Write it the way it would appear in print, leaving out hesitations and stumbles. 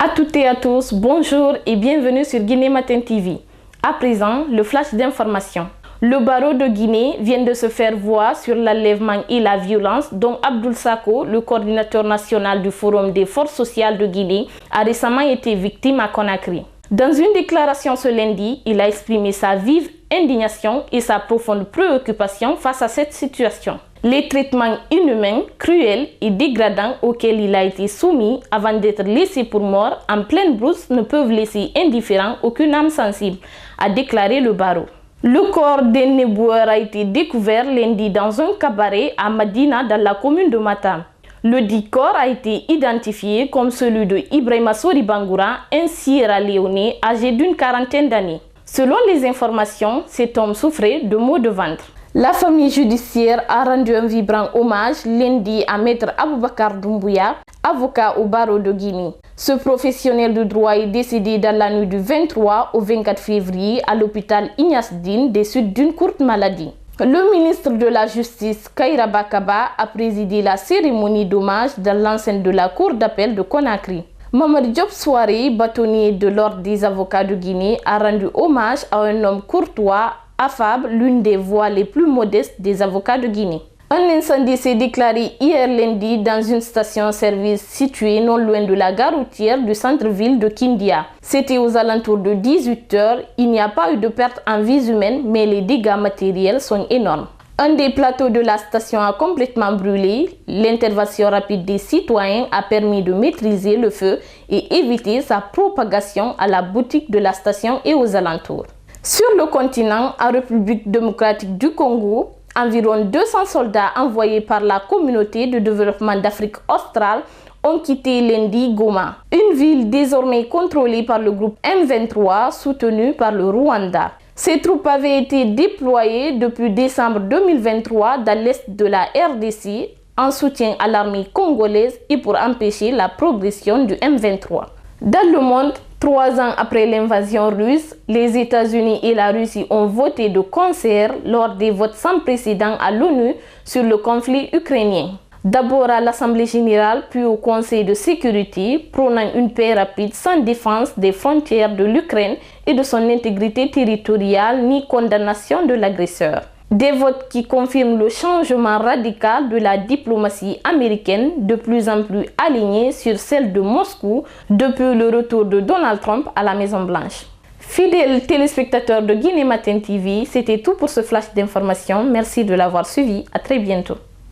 À toutes et à tous, bonjour et bienvenue sur Guinée Matin TV. À présent, le flash d'information. Le barreau de Guinée vient de se faire voir sur l'enlèvement et la violence dont Abdoul Sako, le coordinateur national du Forum des forces sociales de Guinée, a récemment été victime à Conakry. Dans une déclaration ce lundi, il a exprimé sa vive indignation et sa profonde préoccupation face à cette situation. Les traitements inhumains, cruels et dégradants auxquels il a été soumis avant d'être laissé pour mort en pleine brousse ne peuvent laisser indifférent aucune âme sensible, a déclaré le barreau. Le corps d'un éboueur a été découvert lundi dans un cabaret à Madina dans la commune de Matam. Le dit corps a été identifié comme celui de Ibrahima Sori Bangoura, un Sierra-Léonais âgé d'une quarantaine d'années. Selon les informations, cet homme souffrait de maux de ventre. La famille judiciaire a rendu un vibrant hommage lundi à Maître Aboubakar Doumbouya, avocat au barreau de Guinée. Ce professionnel de droit est décédé dans la nuit du 23 au 24 février à l'hôpital Ignace Dine des suites d'une courte maladie. Le ministre de la Justice, Kairaba Kaba, a présidé la cérémonie d'hommage dans l'enceinte de la Cour d'appel de Conakry. Mamadi Diop Souaré, bâtonnier de l'Ordre des avocats de Guinée, a rendu hommage à un homme courtois, affable, l'une des voix les plus modestes des avocats de Guinée. Un incendie s'est déclaré hier lundi dans une station-service située non loin de la gare routière du centre-ville de Kindia. C'était aux alentours de 18 h. Il n'y a pas eu de perte en vies humaines, mais les dégâts matériels sont énormes. Un des plateaux de la station a complètement brûlé. L'intervention rapide des citoyens a permis de maîtriser le feu et éviter sa propagation à la boutique de la station et aux alentours. Sur le continent, en République démocratique du Congo, environ 200 soldats envoyés par la communauté de développement d'Afrique australe ont quitté lundi Goma, une ville désormais contrôlée par le groupe M23 soutenu par le Rwanda. Ces troupes avaient été déployées depuis décembre 2023 dans l'est de la RDC en soutien à l'armée congolaise et pour empêcher la progression du M23. Dans le monde, 3 ans après l'invasion russe, les États-Unis et la Russie ont voté de concert lors des votes sans précédent à l'ONU sur le conflit ukrainien. D'abord à l'Assemblée générale, puis au Conseil de sécurité, prônant une paix rapide sans défense des frontières de l'Ukraine et de son intégrité territoriale ni condamnation de l'agresseur. Des votes qui confirment le changement radical de la diplomatie américaine, de plus en plus alignée sur celle de Moscou depuis le retour de Donald Trump à la Maison-Blanche. Fidèles téléspectateurs de Guinée Matin TV, c'était tout pour ce flash d'information. Merci de l'avoir suivi. À très bientôt.